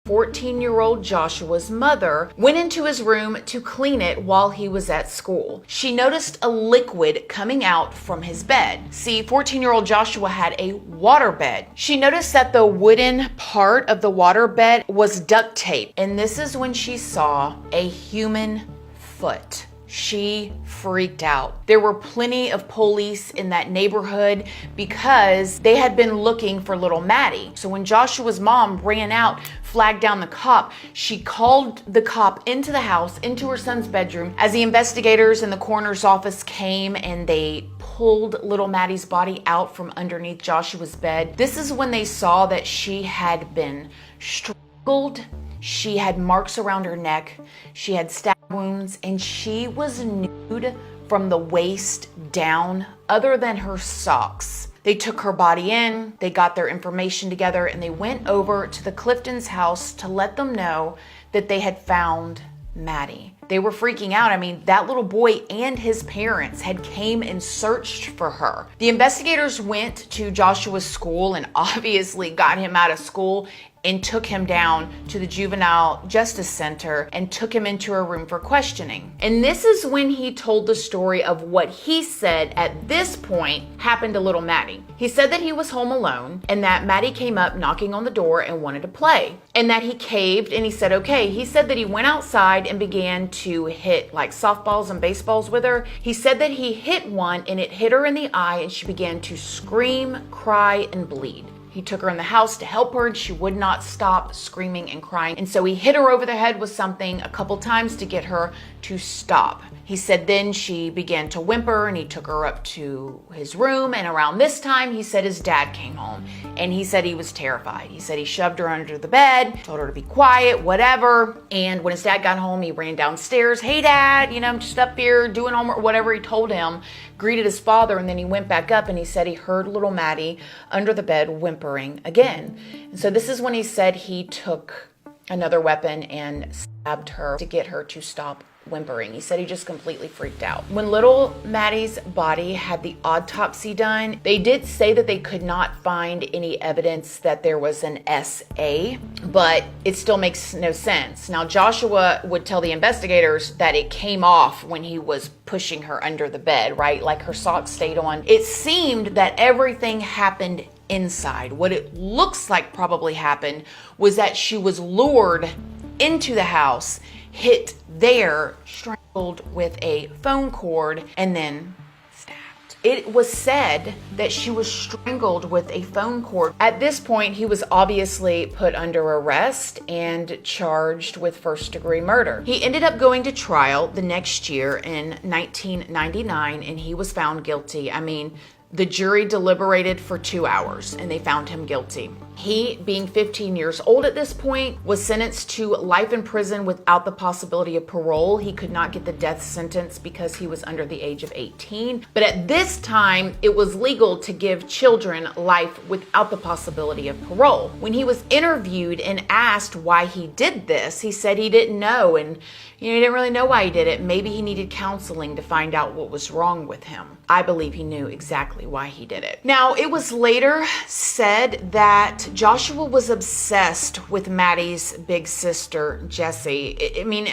14-year-old Joshua's mother went into his room to clean it while he was at school. She noticed a liquid coming out from his bed. See, 14-year-old Joshua had a water bed. She noticed that the wooden part of the water bed was duct tape, and this is when she saw a human foot. She freaked out. There were plenty of police in that neighborhood because they had been looking for little Maddie. So when Joshua's mom ran out, flagged down the cop, she called the cop into the house, into her son's bedroom. As the investigators in the coroner's office came and they pulled little Maddie's body out from underneath Joshua's bed, this is when they saw that she had been strangled. She had marks around her neck, she had stab wounds, and she was nude from the waist down, other than her socks. They took her body in, they got their information together, and they went over to the Clifton's house to let them know that they had found Maddie. They were freaking out. I mean, that little boy and his parents had came and searched for her. The investigators went to Joshua's school and obviously got him out of school and took him down to the Juvenile Justice Center and took him into a room for questioning. And this is when he told the story of what he said at this point happened to little Maddie. He said that he was home alone and that Maddie came up knocking on the door and wanted to play, and that he caved and he said okay. He said that he went outside and began to hit like softballs and baseballs with her. He said that he hit one and it hit her in the eye and she began to scream, cry, and bleed. He took her in the house to help her and she would not stop screaming and crying. And so he hit her over the head with something a couple times to get her to stop. He said then she began to whimper and he took her up to his room. And around this time, he said his dad came home and he said he was terrified. He said he shoved her under the bed, told her to be quiet, whatever. And when his dad got home, he ran downstairs. Hey dad, I'm just up here doing homework, whatever he told him, greeted his father. And then he went back up and he said he heard little Maddie under the bed whimpering again. And so this is when he said he took another weapon and stabbed her to get her to stop whimpering. He said he just completely freaked out. When little Maddie's body had the autopsy done, they did say that they could not find any evidence that there was an SA, but it still makes no sense. Now, Joshua would tell the investigators that it came off when he was pushing her under the bed, right? Like her socks stayed on. It seemed that everything happened inside. What it looks like probably happened was that she was lured into the house, hit there, strangled with a phone cord, and then stabbed. It was said that she was strangled with a phone cord. At this point, he was obviously put under arrest and charged with first-degree murder. He ended up going to trial the next year in 1999, and he was found guilty. The jury deliberated for 2 hours and they found him guilty. He, being 15 years old at this point, was sentenced to life in prison without the possibility of parole. He could not get the death sentence because he was under the age of 18. But at this time, it was legal to give children life without the possibility of parole. When he was interviewed and asked why he did this, he said he didn't know, and he didn't really know why he did it. Maybe he needed counseling to find out what was wrong with him. I believe he knew exactly why he did it. Now, it was later said that Joshua was obsessed with Maddie's big sister, Jessie.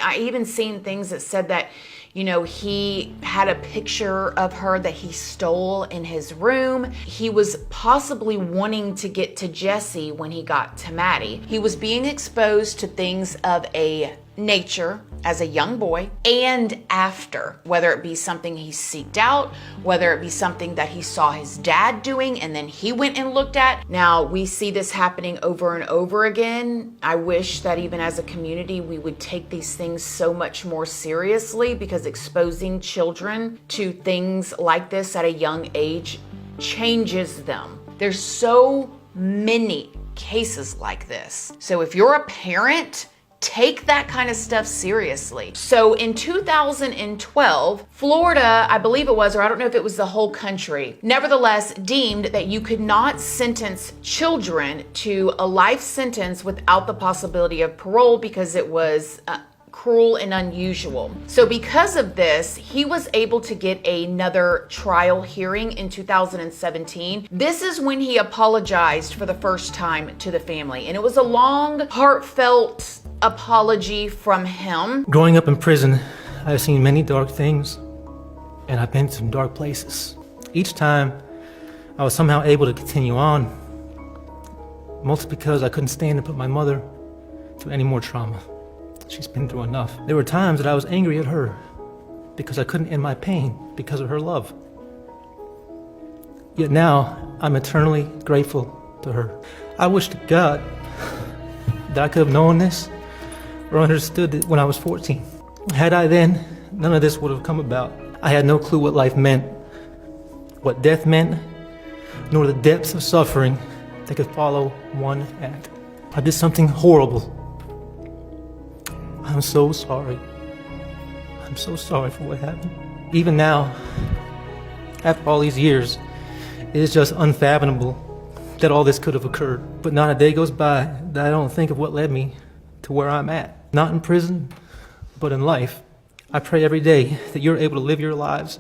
I even seen things that said that, he had a picture of her that he stole in his room. He was possibly wanting to get to Jessie when he got to Maddie. He was being exposed to things of a nature as a young boy and after, whether it be something he seeked out, whether it be something that he saw his dad doing and then he went and looked at. Now, we see this happening over and over again. I wish that even as a community, we would take these things so much more seriously, because exposing children to things like this at a young age changes them. There's so many cases like this. So if you're a parent, take that kind of stuff seriously. So in 2012, Florida, I believe it was, or I don't know if it was the whole country, nevertheless deemed that you could not sentence children to a life sentence without the possibility of parole because it was cruel and unusual. So because of this, he was able to get another trial hearing in 2017. This is when he apologized for the first time to the family. And it was a long, heartfelt apology from him. Growing up in prison, I've seen many dark things, and I've been to some dark places. Each time, I was somehow able to continue on, mostly because I couldn't stand to put my mother through any more trauma. She's been through enough. There were times that I was angry at her because I couldn't end my pain because of her love. Yet now, I'm eternally grateful to her. I wish to God that I could have known this or understood it when I was 14. Had I then, none of this would have come about. I had no clue what life meant, what death meant, nor the depths of suffering that could follow one act. I did something horrible. I'm so sorry. I'm so sorry for what happened. Even now, after all these years, it is just unfathomable that all this could have occurred. But not a day goes by that I don't think of what led me to where I'm at. Not in prison, but in life. I pray every day that you're able to live your lives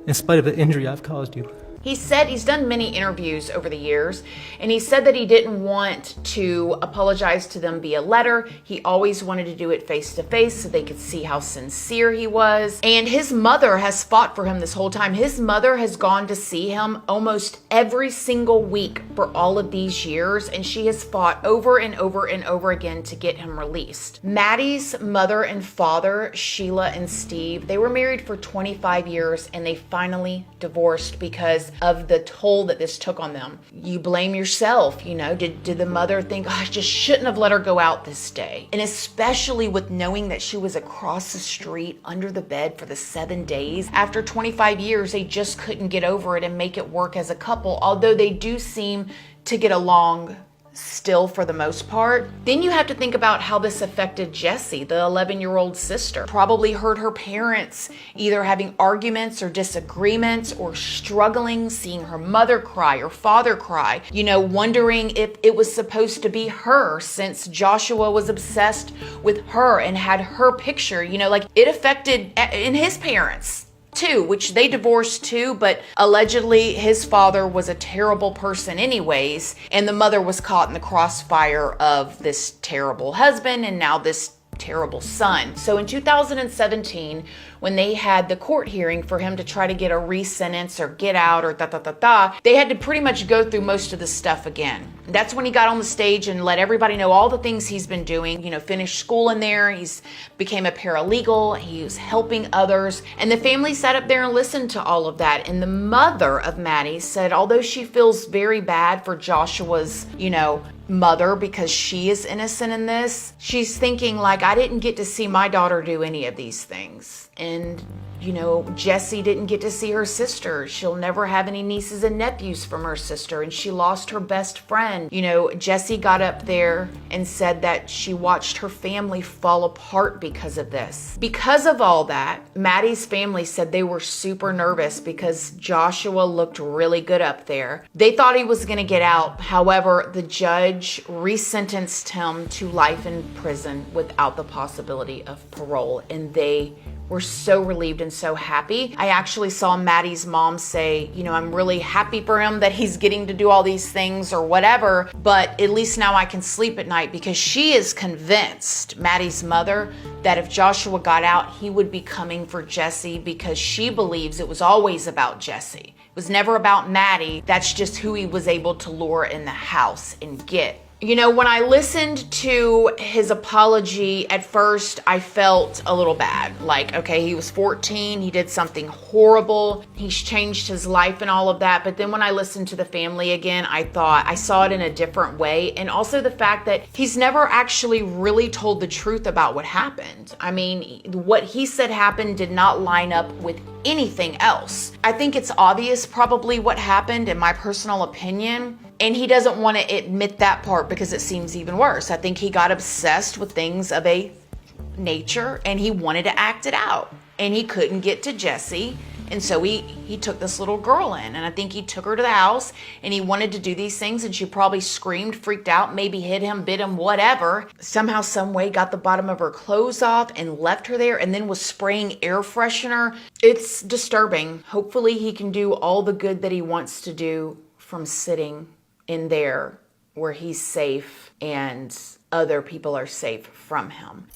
in spite of the injury I've caused you. He said he's done many interviews over the years, and he said that he didn't want to apologize to them via letter. He always wanted to do it face to face so they could see how sincere he was. And his mother has fought for him this whole time. His mother has gone to see him almost every single week for all of these years, and she has fought over and over and over again to get him released. Maddie's mother and father, Sheila and Steve, they were married for 25 years, and they finally divorced because of the toll that this took on them. You blame yourself, you know. Did the mother think, oh, I just shouldn't have let her go out this day? And especially with knowing that she was across the street under the bed for the 7 days. After 25 years, they just couldn't get over it and make it work as a couple, although they do seem to get along still for the most part. Then you have to think about how this affected Jessie, the 11-year-old sister. Probably heard her parents either having arguments or disagreements or struggling, seeing her mother cry or father cry, you know, wondering if it was supposed to be her since Joshua was obsessed with her and had her picture, you know, like it affected in his parents too, which they divorced too, but allegedly his father was a terrible person anyways, and the mother was caught in the crossfire of this terrible husband and now this terrible son. So in 2017, when they had the court hearing for him to try to get a re-sentence or get out or they had to pretty much go through most of the stuff again. That's when he got on the stage and let everybody know all the things he's been doing, you know, finished school in there, he's became a paralegal, he was helping others, and the family sat up there and listened to all of that. And the mother of Maddie said, although she feels very bad for Joshua's, you know, mother because she is innocent in this, she's thinking like, I didn't get to see my daughter do any of these things. And, you know, Jessie didn't get to see her sister. She'll never have any nieces and nephews from her sister. And she lost her best friend. You know, Jessie got up there and said that she watched her family fall apart because of this. Because of all that, Maddie's family said they were super nervous because Joshua looked really good up there. They thought he was going to get out. However, the judge resentenced him to life in prison without the possibility of parole. And they were so relieved and so happy. I actually saw Maddie's mom say, you know, I'm really happy for him that he's getting to do all these things or whatever, but at least now I can sleep at night, because she is convinced, Maddie's mother, that if Joshua got out, he would be coming for Jessie, because she believes it was always about Jessie. It was never about Maddie. That's just who he was able to lure in the house and get. You know, when I listened to his apology, at first I felt a little bad. Like, okay, he was 14, he did something horrible, he's changed his life and all of that. But then when I listened to the family again, I thought I saw it in a different way. And also the fact that he's never actually really told the truth about what happened. I mean, what he said happened did not line up with anything else. I think it's obvious probably what happened, in my personal opinion. And he doesn't want to admit that part because it seems even worse. I think he got obsessed with things of a nature and he wanted to act it out. And he couldn't get to Jessie. And so he took this little girl in, and I think he took her to the house and he wanted to do these things, and she probably screamed, freaked out, maybe hit him, bit him, whatever. Somehow, some way got the bottom of her clothes off and left her there, and then was spraying air freshener. It's disturbing. Hopefully he can do all the good that he wants to do from sitting in there where he's safe and other people are safe from him.